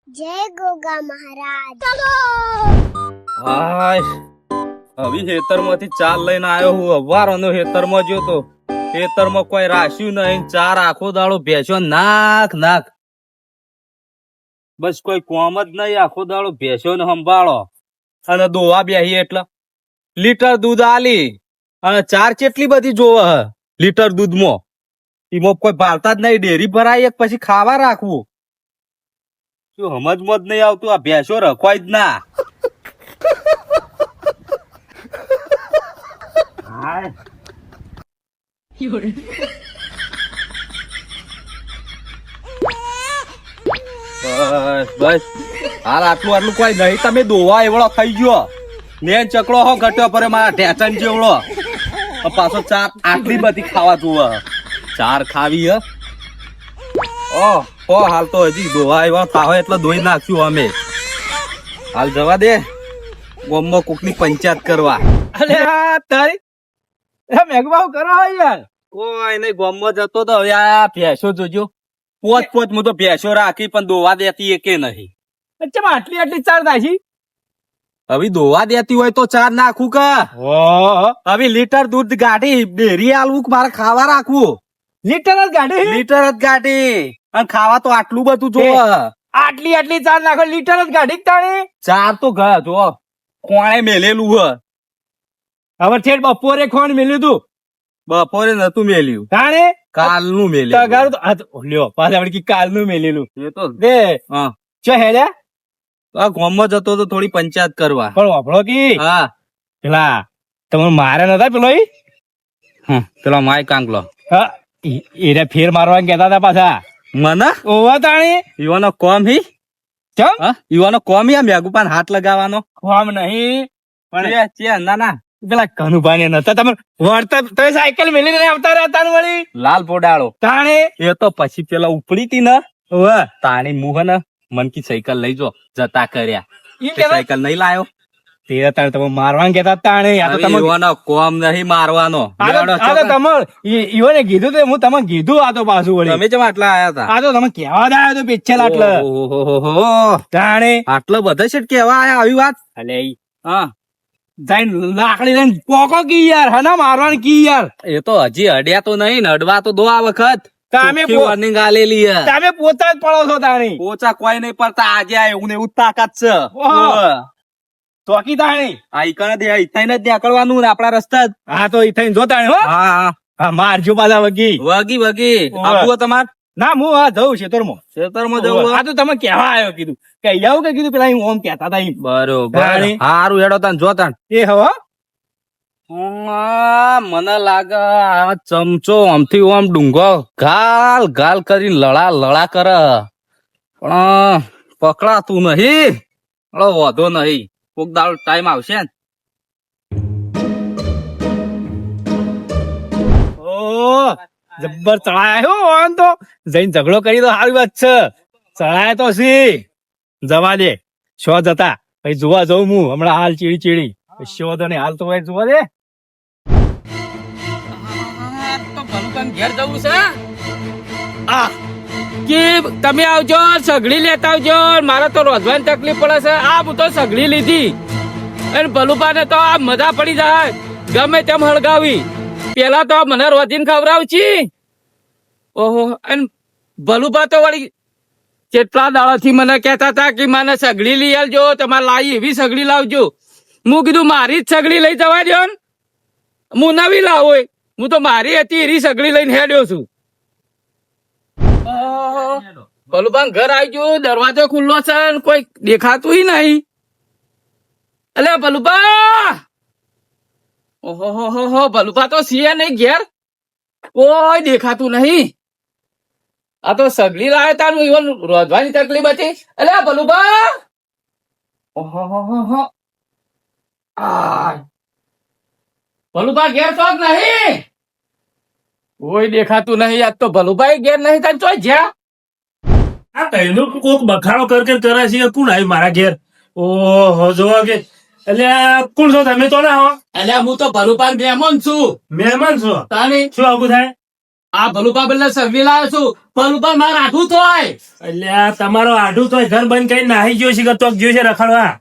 જય ગોગા મહારાજ. ચલો હાય હવે ખેતરમાંથી ચાર લઈને આવ્યો હું અવારનો ખેતરમાં ગયો તો ખેતરમાં કોઈ રાશ્યું નહીં ચાર આખો દાડો ભેંસ્યો નાખ નાખ બસ કોઈ કોમ જ નહીં આખો દાડો ભેંસ્યો ને સંભાળો અને દોવા બેહી એટલે લીટર દૂધ આલી અને ચાર કેટલી બધી જોવે હ લીટર દૂધમાં એમાં કોઈ ભાવતા જ નહીં ડેરી ભરાય એક પછી ખાવા રાખવું શું સમજમાં જ નહીં આવતું આ ભેંસો રખવાય જ ના હાય બસ બસ હાલ આટલું કોઈ નહીં તમે દોવા એવડો ખાઈ ગયો ને ચકડો હો ઘટ્યો પર મારા ઢેચન જેવડો પાછો ચાર આટલી બધી ખાવા જોવે ચાર ખાવી હ ઓ હાલ તો હજી દોવા એવા થાવ એટલે ધોઈ નાખ્યું અમે હાલ જવા દે ગોમમાં કોકની પંચાયત કરવા અરે તારી મેઘબાવ કરો યાર કોઈ નહીં ગોમમાં જતો તો હવે આ ભેંસો જોજો પોચ હું તો ભેંસો રાખી પણ દોવા દેતી એકે નહીં અચ્છા આટલી ચાર નાખી હવે દોવા દેતી હોય તો ચાર નાખું કે હવે લીટર દૂધ ગાડી ડેરી આલવું કે મારે ખાવા રાખવું લીટર જ ગાડી લીટર જ ગાડી અને ખાવા તો આટલું બધું જોવે આટલી ચાર નાખો લીટર જ ગાડી તાણી ચાર તો ઘર જો કોણે મેલેલું હ હવે છેડ બપોરે ખોણ મેલ્યું તું બપોરે નતું મેલ્યું તાણે કાલનું મેલ્યું તગારું તો લ્યો પાછા આપણે કાલનું મેલેલું એ તો દે હા ચો હેડ્યા આ ગામમાં જતો તો થોડી પંચાયત કરવા પણ વાપરો કી હા પેલા તમે મારે નતા પેલો પેલા માય કાંકલો હા એને ફેર મારવા કેતા હતા પાછા મને ઓવા તાણી યુવાનો કોમ હી ચમ યુવાનો કોમ યા મેઘુપાન હાથ લગાવવાનો કોમ નહીં પણ છે ના ના પેલા કનુભાઈ નતા તમે વળતા તમે સાયકલ મેલીને આવતા રહ્યા ને વળી લાલ પોડાળો તાણે એ તો પછી પેલા ઉપડી તી ને ઓવા તાણી મુહ ને મનકી સાયકલ લઈ જો જતા કર્યા ઈ તે કેતા સાયકલ નહીં લાયો તે તાણે તમે મારવા કેતા તાણે આ તો હવે તમે યુવાનો કોમ નહીં મારવાનો આ તો તમે ઈવોને કીધું તો હું તમને કીધું આ તો પાછું વળી તમે જેમ આટલા આયા હતા આ તો તમે કેવા જ આવ્યો તો પેછેલ આટલે ઓહોહોહો. તાણે આટલો બધા છે કેવા આયા આવી વાત અલે હા જઈને લાકડી લઈને પોકો કી યાર હના મારવાનું કી યાર એ તો હજી અડ્યા તો નહીં ને અડવા તો દો આ વખત તમે વોર્નિંગ આલેલી હે તમે પોતા જ પડો છો તાણી પોચા કોઈ નહીં પડતા આજે આ એવું ને એવું તાકાત છે ઓહો. ચોકી તાણી આ ઈકણ દે ઈથાઈને જ નીકળવાનું ને આપણા રસ્તા જ હા તો ઈ થઈને જો તાણી હો હા હા હા મારજો પાછા વગી વગી વગી ઓવે. આપવું તમાર ના હું આ જઉં ખેતરમાં ખેતરમાં જવું આ તો તમે કેવા આવ્યો કીધું કે આવું કે કીધું પેલા ઓમ કેતા હતા ઈ. બરોબર તાણી. હારું હેડો તાન જો તાન એ હવા મને લાગે આ ચમચો આમથી ઓમ ડુંગો ગાલ ગાલ કરી લડા લડા કરે પણ પકડાતું નહીં વધો નહીં કોક દાડો ટાઈમ આવશે ને ઓ જબ્બર ચડાયા હો આમ તો જઈને ઝઘડો કરી તો સારી વાત છે ચડાયા તો સી જવા દે શો જતા પછી જોવા જઉં હું હમણાં હાલ ચીડી શો તો હાલ તો ભાઈ જોવા દે ઘેર જવું છે આ કે તમે આવજો સગડી લેતા આવજો મારે તો રોજવાની તકલીફ પડે છે આ હું તો સગડી લીધી અને ભલુપાને તો આ મજા પડી જાય ગમે તેમ હળગાવી પેલા તો મને રોજીને ખવડાવછી ઓહો અને ભલુપા તો વળી કેટલા દાડાથી મને કહેતા હતા કે મને સગડી લઈ આવજો તમારે લાવી એવી સગડી લાવજો હું કીધું મારી જ સગડી લઈ જવા દો ને હું નવી લાવો હું તો મારી હતી એરી સગડી લઈને હેડ્યો છું ભલુભાન ઘર આવી ગયું દરવાજો ખુલ્લો છે ને કોઈ દેખાતું નહીં અલે ભલુભા ઓહો ભલુભા તો સિયા નહીં ઘેર કોઈ દેખાતું નહીં આ તો સગડી લાવે તારું ઈવન રોજવાની તકલીફ હતી અલે ભલુભા ઓહો ભલુભા ઘેર તો જ નહીં કોઈ દેખાતું નહીં આજ તો ભલુભાઈ ઘેર નહીં તને ચોય જ્યાં આ કઈનો કોક બખાડો કરે છે કોણ આવ્યું મારા ઘેર ઓહો જોવા કે એટલે કોણ છો તમે તો ના હો એટલે હું તો ભલુભાઈ મહેમાન છું મહેમાન છો તાની શું આવું થાય આ ભલુપા બદલે સગડી લાવ્યો છું. ભલુપા મારે આઠું થાય. અલ્યા તમારો આઢું તો ઘર બંધ કરીને નાહી ગયો છે કે તો ગયો છે રખડવા.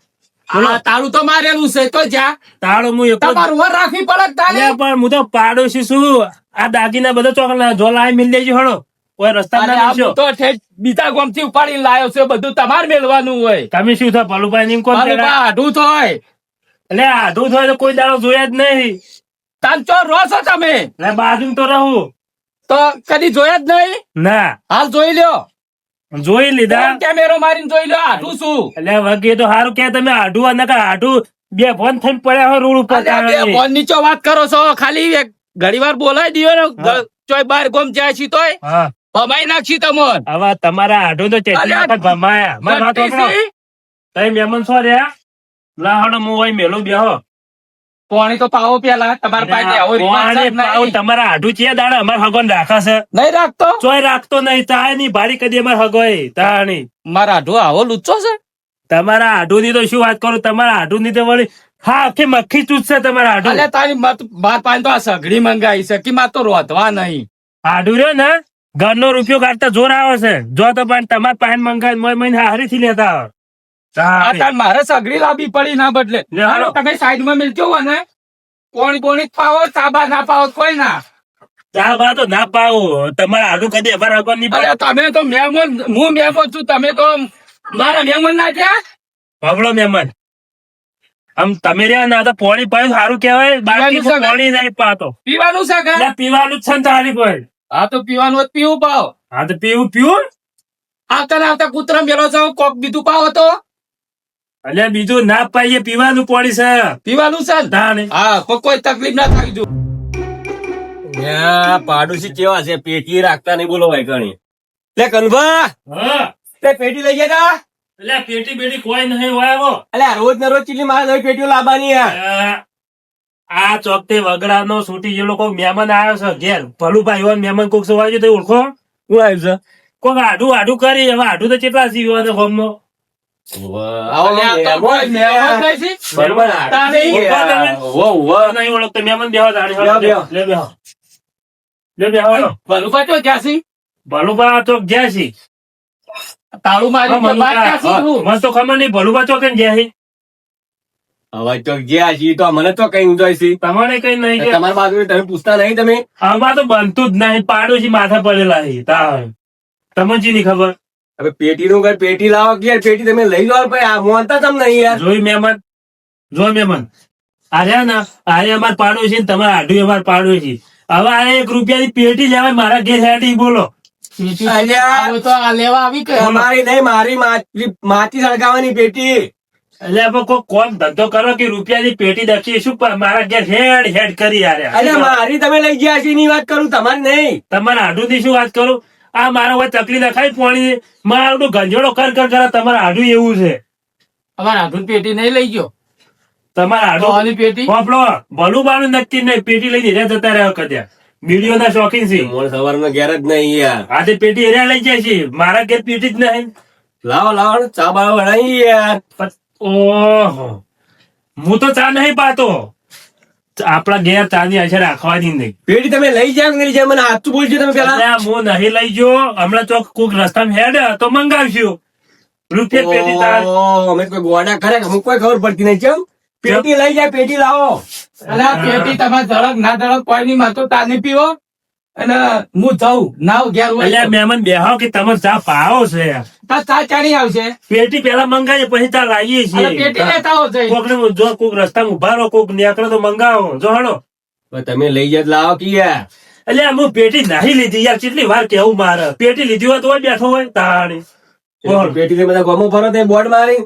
આ તાળું તો મારેલું છે તો જા તાળો હું એકલો તમારું વર રાખવી પડે તારે. અલ્યા પણ હું તો પાડોશી છું. આ દાગીના બધો ચોકલા જોલા મિલ દેજો હળો કોઈ રસ્તા અને ના આ નાખશો. હું તો ઠેઠ બીજા ગામથી ઉપાડીને લાવ્યો છે. બધું તમારે મેળવાનું હોય. તમે શું થયો ભલુભાઈ ની કોણ ભલુપા તેડા? આઠું થાય. એટલે આઢું થાય તો કોઈ દાડો જોયા જ નહીં. તાન ચો રો છો તમે એટલે બાજુ તો રહું તો કદી જોયા જ નહીં. ના હાલ જોઈ લ્યો. જોઈ લીધા. કેમેરો મારીને જોઈ લ્યો આઠું શું. એટલે વગે તો સારું કે તમે આઢું અને આઢું બે ફોન થઈને પડ્યા હોય રોડ ઉપર. અલ્યા બે ફોન નીચો વાત કરો છો. ખાલી એક ઘડી વાર બોલાવી દીયો ને ચોય બાર ગોમ જાય છે તોય હા ભમાઈ નાખશી તમોન. હવે તમારા આઢું તો ચેટલી અલ્યા, વખત ભમાયા. મારી વાત સાંભળો. ગટ્ટી તઈ મહેમાન છો રહ્યા લાહડો હું હોય મેલું બેહો. પાણી તો પાવો પેલા તમારા પાસે આવો રિવાજ પાણી જ પાવું નહીં. તમારા આઢું છે દાડા અમાર હગોન રાખાશે. નહીં રાખતો ચોય રાખતો નહીં તાય ની ભાડી કદી અમાર હગોય તાણી. મારા આઢો આવો લુચ્ચો છે. તમારા આઢું ની તો શું વાત કરું. તમારા આઢું ની તો વળી હા આખી મક્ખી ચૂસશે તમારા આઢું. અલ્યા તારી મત બાર પાંચ તો આ સગડી મંગાઈ છે કે માં તો રોધવા નહીં. આઢું રહ્યો ને ઘરનો રૂપિયો કાઢતા જોર આવે છે. જો તો પણ તમાર પાસે મંગાવી મોય મહિને હારી થી લેતા આવો. આ તાણી. તાર મારે સગડી લાવવી પડી ના બદલે. લે હાલો. હાલો, તમે સાઈડ માં મિલજો હોય ને કોણી કોણી પાવો ચાબા ના પાવો કોઈ ના. ચા બા તો ના પાવો. તમારા આઢું કદી અમાર હગોન નહીં અરે તમે તો મહેમાન હું મહેમાન છું. તમે તો મારા મહેમાન ના થયા. પગડો મહેમાન. આમ તમે રહ્યા ના તો પોણી પાયું સારું કહેવાય. બાકી પીવાનું છે પોણી નહીં પાતો. પીવાનું છે કે એટલે પીવાનું જ છે ને તારી કોઈ. હા તો પીવાનું હોય તો પીવું પાવ. હા તો પીવું પીવું. આવતા ને આવતા કૂતરા મેલો છો કોક બીજું પાવો તો એટલે બીજું ના પાઈએ પીવાનું પોણી છે. પીવાનું છે ને? તાણી. હા કોઈ તકલીફ ના થાય જો. પાડોશી કેવા છે પેટી રાખતા નહીં બોલો ભાઈ ઘણી. લે કનુભા હા તે પેટી લઈ ગયા તા. એટલે પેટી બેટી કોઈ નહીં હોય આવો. અલ્યા રોજ ને રોજ ચીલી મારે નવી પેટીઓ લાવવાની યાર. આ ચોકતે વગડાનો છૂટી જે લોકો મહેમાન આવ્યો છે ઘેર ભલુભાઈ હોય મહેમાન કોક સવાય છે તો ઓળખો. હું આવ્યું છે કોક આઢું આઢું કરી. હવે આઢું તો કેટલા જીવો ને હોમનો. અલ્યા, તો કોઈ મહેમાન નહીં છે? બરોબર. તારી. નહીં ઓળખતો મહેમાન બેહો તાણી. બેહો, બેહો. લે બેહો. લે બેહો હાલો. ભલુપા તો જ્યાંસી ભલુભા ચોક જ્યાં છે. તાળું મારી તો બાર જ્યાંસી હું. મને તો ખબર નહીં ભલુભા ચોક ને જ્યાં છે. હવે તો જે આ તો મને તો કઈ ઊંધાઈ છે. તમારે કઈ નહીં કે તમારા બાજુ તમે પૂછતા નહીં તમે. આમાં તો બનતું જ નહીં. પાડોશી માથા પડેલા છે તાર. તમને જી ની ખબર. હવે પેટી નું ઘર પેટી લાવો કે યાર પેટી તમે લઈ લો ભાઈ. આ મોનતા તમ નહીં યાર. જોઈ મહેમાન. જો મહેમાન આર્યા ને આરે અમાર પાડોશી ને તમારા આઢું અમાર પાડોશી. હવે આ 1 રૂપિયાની પેટી લેવાય મારા ઘેર હેઠી બોલો. અલ્યા, હવે તો આ લેવા આવી કે તમારી નહીં મારી માટી સળગાવવાની પેટી. એટલે આપણે કોઈ કોમ ધંધો કરો કે રૂપિયાની પેટી દખી શું મારા ઘેર હેડ હેડ કરી આર્યા. અલ્યા મારી તમે લઈ ગયા છે એની વાત કરું તમારી નહીં. તમારા આઢું થી શું વાત કરું. આ મારા હોય ચકલી નખાય પોણી મારું ગંજોડો કર કર કરે. તમારા આઢું એવું છે. અમારા આધુન પેટી નહીં લઈ ગયો. તમારા આઢું દોવાની પેટી આપણો ભલું બાનું નક્કી નહીં. પેટી લઈને હેર્યા જતા રહ્યા કદ્યા. વિડીયો ના શોખીન છે. મોર સવારનો ઘેર જ નહીં યાર. આજે પેટી હેર્યા લઈ જાય છે. મારા ઘેર પેટી જ નહીં. લાવો લાવો ચા બા વળાઈ યાર. ઓહો હું તો ચા નહીં પાતો. આપણા ઘેર ચાની અસર રાખવાની નહીં. પેટી તમે લઈ જાવ કે નહીં જાવ મને હાથું બોલજો તમે પેલા. અલ્યા, હું નહીં લઈ ગયો. હમણાં ચોક કોક રસ્તામાં હેડ તો મંગાવશું. રૂપિયા પેટી તાર. ઓહ, અમે કોઈ ગોડા કરે અમુક કોઈ ખબર પડતી નહીં કેમ. પેટી લઈ જાય પેટી લાવો. અરે આ પેટી તમારે ધડક ના ધડક કોઈ નહીં. મારે તો તાની પીવો અને હું જાઉં નાવ ઘેર હોય અલ્યા મહેમાન બેહો કે તમે ચા પાવો છે. તો ચા ચાણી આવશે. પેટી પેલા મંગાવીએ પછી ચા લાવીએ અને પેટી છીએ. લેતા આવો જઈ. કોક ને જો કોક રસ્તામાં ઉભા રહો કોક નીકળે તો મંગાવો. જો હળો. હવે તમે લઈ જાય તો લાવો કે યાર. એટલે હું પેટી નહીં લીધી યાર. કેટલી વાર કેવું મારે. પેટી લીધી હોય તો હોય બેઠો હોય તાણી. બોલ. પેટી તમે બધા ગોમો ફરો તે બોર્ડ મારી.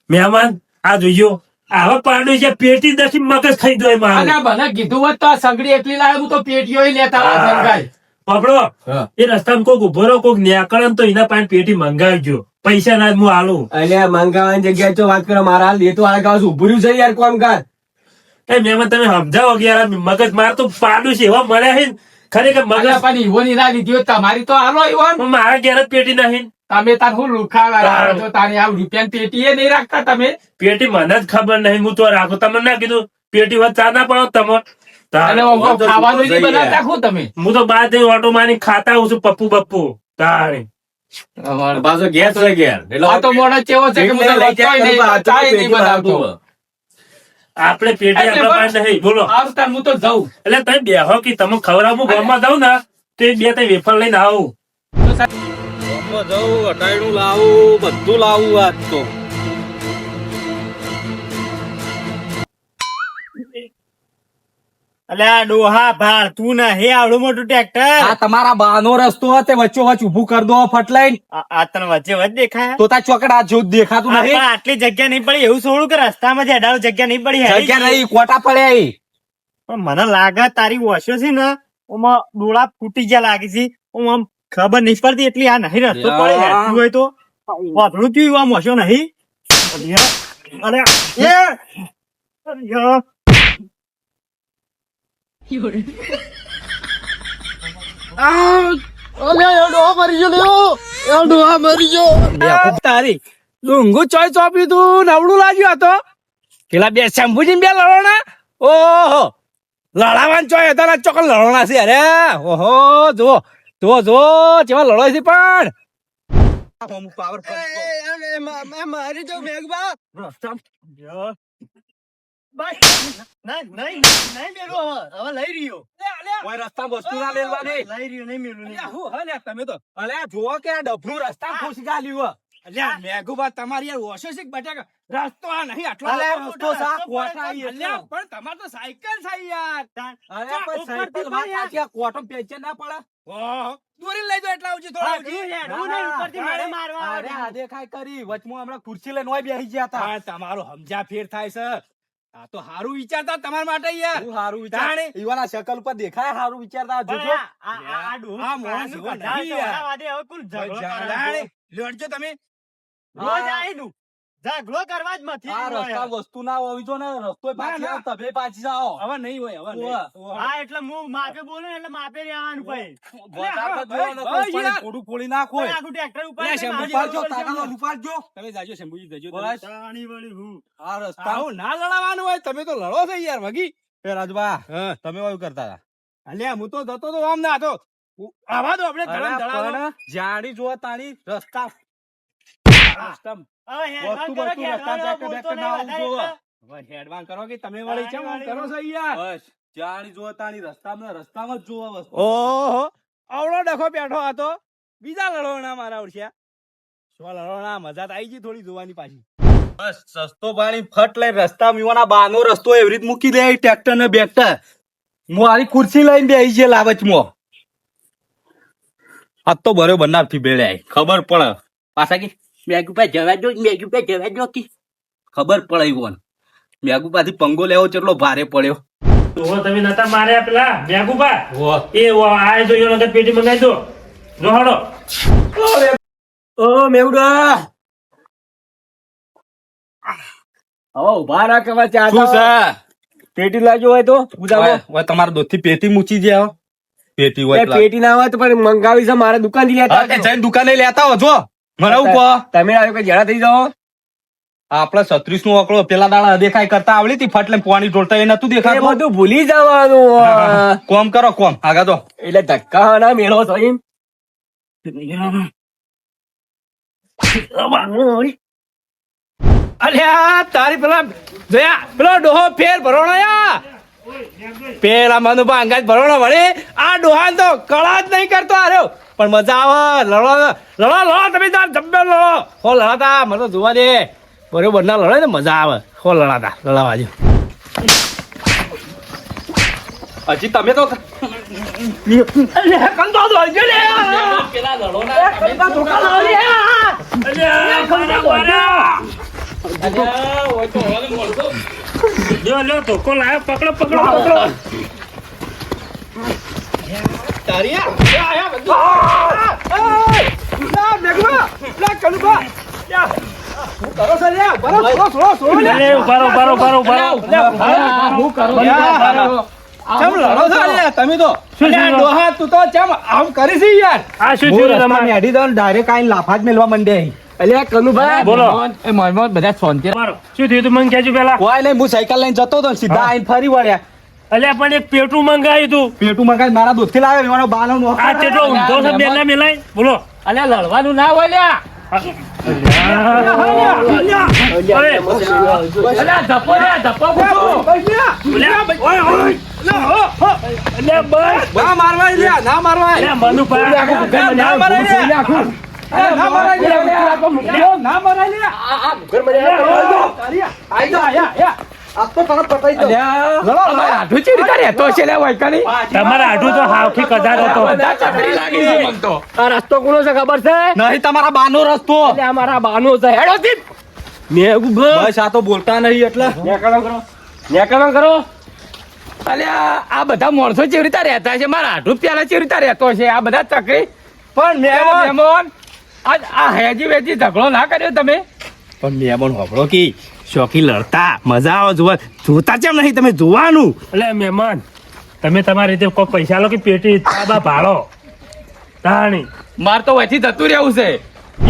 મહેમાન આ જોઈજો. આવા પાડો છે પેટી દખી મગજ ખાઈ જાય અને મારે. આ મને કીધું હોત તો આ સગડી એટલી લાવે હું તો પેટીઓ લેતા આવો સરગાઈ. પકડો. હા. એ રસ્તામાં કોક ઉભો રહો કોક નીકળે ને તો એના પાસે પેટી મંગાવજો. પૈસા ના જ હું આલું. અલ્યા મંગાવવાની જગ્યાએ તો વાત કરો મારા હાલ લેતો હાલ ગાવ છું ઉભું રહ્યું છે યાર કોમ કર. એ મહેમાન તમે સમજાવો કે યાર આ મગજ માર તો પાડું છે એવા મળ્યા છે ને. ખરેખર અલ્યા મગજ પણ ઈવોની ના લીધી હોય તમારી તો હાલો ઈવોન. પણ મારા ઘેર જ પેટી નહીં. તમે તાર હું લુખા છો તારી આ રૂપિયા પેટી એ નહીં રાખતા તમે. પેટી મને જ ખબર નહીં. હું તો રાખું. તમને ના કીધું પેટી વચ્ચે ચા ના પાડો તમે. અને આમ ખાવાનું નહીં બનાવતા ખો તમે હું તો બાર જઈને ઓટો મારી ખાતા આવું છું પપ્પુ બપ્પુ તારે પાછો ગેસ હોય ઘેર એટલે આ તો મોડો ચેવો છે કે મને લઈ ચાય નહીં બનાવતો આપણે પેટી આપણા પાસે નહીં બોલો આવતા હું તો જાઉં એટલે તમે બેહો કે તમે ખવડાવું ગામમાં જાવ ને તો એ બે ત્રણ વેફર લઈને આવું ગામમાં જવું અટાયણું લાવું બધું લાવું આજ તો અલ્યા ડોહા ભાર તું ના હે આવડું મોટું ટ્રેક્ટર આ તમારા બાનો રસ્તો હતો વચ્ચો વચ ઉભું કરી દો ફટલાઈન આ તને વચ્ચે વચ્ચે દેખાય તો તાર ચોકડા જેવું દેખાતું પણ નથી આટલી જગ્યા નહીં પડી એવું સોળું કે રસ્તામાં હેડાળ જગ્યા નહીં પડી હેરી જગ્યા નહીં કોટા પડ્યા ઈ. પણ મને લાગે તારી વોશો છે ને ઓમાં ડોળા ફૂટી ગયા લાગે છે ઓમ આમ ખબર નહીં પડતી એટલી આ નહીં રસ્તો પડે હેડતું હોય તો વાપરું થયું આમ વોશો નહીં અરે અરે તારી ડુંગુ ચોય ચોપ્યું તું નવડું લાગ્યું હતો પેલા બે શંભુજી બે લડોણા ઓહો લડાવાન ચોય હતા ને ચોકન લડોણા છે અરે ઓહો જુઓ જુઓ જુઓ જેવા લડો છે પણ મારી જો મેઘબા રસ્તા વસ્તુ ના લેવાની તમે તો અલ્યા જુઓ કે આ ડફનું રસ્તા ખુશ ગાલ્યું મેઘુબા તમારી યાર ઓછો છે બટાકા રસ્તો આ નહીં આટલો રસ્તો સા કોટા અલ્યા પણ તમાર તો સાયકલ છે યાર અરે પણ સાયકલ માં પાછી કોટો પેચે ના પડે ઓહો દોરી લઈ જો એટલા આવજી થોડા અરે આ દેખાય કરી વચમાં હમણાં ખુરશી લઈને ઓય બેસી ગયા હતા હા તમારો સમજા ફેર થાય છે આ તો હારું વિચારતા તમારા માટે યાર હું હારું વિચાર ઈવાના શકલ ઉપર દેખાય હારું વિચારતા જોજો આ મોણસ એવો નહીં યાર લડજો તમે રોજ આઈનું ઝઘડો કરવા જ મથી આ રસ્તા વસ્તુ ના હોવી જો ને રસ્તો પાછી આવ તમે પાછી જાઓ હવે નહીં હોય હવે હા એટલે હું માપે બોલું એટલે માપે રહેવાનું ભાઈ થોડું ફોડી નાખો આખું ટ્રેક્ટર ઉપર તમે જાજો શંભુજી જજો તાણી વળી હું આ રસ્તા આવું ના લડાવવાનું હોય તમે તો લડો છો યાર વગી એ રાજબા તમે એવું કરતા હતા અલ્યા હું તો જતો તો આમ ના તો આવા દો આપણે ધડમ ધડાવો જાણી જો તાણી રસ્તા હેડવાન કરો કે તમે વળી છે કરો છો યાર બસ જાણી જો તાણી રસ્તામાં જ જોવા વસ્તુ ઓહો આવડો ડખો બેઠો હતો બીજા લડોણા મારા ઓળખ્યા સો લડોણા મજા તો આવી ગઈ થોડી જોવાની પાછી બસ સસ્તો પાણી ફટ લઈને રસ્તા મીવાના બાનો રસ્તો એવી રીત મૂકી દે ટ્રેક્ટર ને બેક્ટર મારી ખુરશી લઈને બેસી છે લાવચમાં આ તો બરોબર ના થી બેડ્યા ખબર પડે પાછા કે મેગુપા જવા દો કે ખબર પડે કોણ મેગુપા થી પંગો લેવો કેટલો ભારે પડ્યો તો તમે નતા માર્યા પેલા મેઘુબા એ આ જો યો નગર પેટી મંગાઈ દો જો હાડો ઓ મેવડા હવે ઉભા રાખ હવે ચા શું છે પેટી લાગ્યો હોય તો ઓય તમારા દોસ્તી પેટી મૂકી જાય પેટી હોય પેટી ના હોય તો પણ મંગાવી છે મારે દુકાન થી લેતા જઈને દુકાને લેતા હો જો મને એવું કહો તમે આવ્યો કે જરા થઈ જાઓ આપડે 36 નું આંકડો પેલા દાડા દેખાય કરતા આવડી હતી ફટલે પાણી ઢોળતા એ નતું એ દેખાતું બધું ભૂલી જવાનું કોમ કરો કોમ આગા તો એટલે ધક્કા ના મેળો થઈ અલ્યા તારી પેલા જોયા પેલો ડોહો ફેર ભરોણો યા પેલા મનુભા અંગાજ ભરોણો વળે આ ડોહા તો કળા જ નહીં કરતો આર્યો પણ મજા આવે લડો લડો લડો તમે તાર જબ્બે લડો હો લડાતા મને તો જોવા દે બરોબર ના લડે ને મજા આવે હો લડાતા લડાવા જો હજી તમે તો કંદો દોડજો લે પેલા લડો ના કંદો ધોકા લડો લે લ્યો ધોકો લાયો પકડો પકડો તમે તો ડોહા તું તો ચમ આમ કરી છે યાર આ શું થયું તમારે ડાયરેક્ટ આઈને લાફા જ મેલવા માંડે અલ્યા કનુભાઈ બોલો એ મોહમ્મદ બધા શાંતિ શું થયું તું મને કહેજો પેલા કોઈ નહીં હું સાયકલ લઈને જતો હતો સીધા આઈને ફરી વળ્યા અલ્યા પણ એક પેટું મંગાવ્યું તું પેટું મકાઈ મારા દોસ્તી લાવે એવાનો બાનો નોખો. આ કેટલો ઊંધો છે મેલા મેલાય બોલો અલ્યા લડવાનું ના હોય લ્યા અલ્યા ધપ્પો લે ધપ્પો ના મારવા લ્યા, ના મારવા ના મારવા લ્યા. ના મારાય લ્યા. ના મારાય લ્યા. આઈ જા, આયા. આ તો તરત પતાઈ દો. આઠું ચીડી કરે તો છે લે વૈકાની તમારા આઢું તો હાવથી કદાચ હતો ચકરી લાગી છે મન તો આ રસ્તો કોનો છે ખબર છે નહીં તમારા બાનો રસ્તો. એટલે અમારા બાનો છે હેડો દીપ બસ આ તો બોલતા નહીં એટલે નેકળો કરો અલ્યા આ બધા માણસો ચેવી રીતે રહેતા છે મારા આઠું પેલા ચેવી રીતે રહેતો છે આ બધા ચકરી પણ મહેમાન આ હેજી વેજી ઝઘડો ના કર્યો તમે પણ મેમન હોભળો કે શોકી લડતા મજા આવે જોવા જોતા કેમ નહીં તમે જોવાનું એટલે મહેમાન તમે તમારી રીતે કોઈ પૈસા લો કે પેટી તાબા ભાડો તાણી માર તો વહીથી જતું રહેવું છે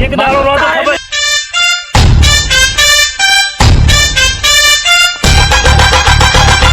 એક દાડો લો તો ખબર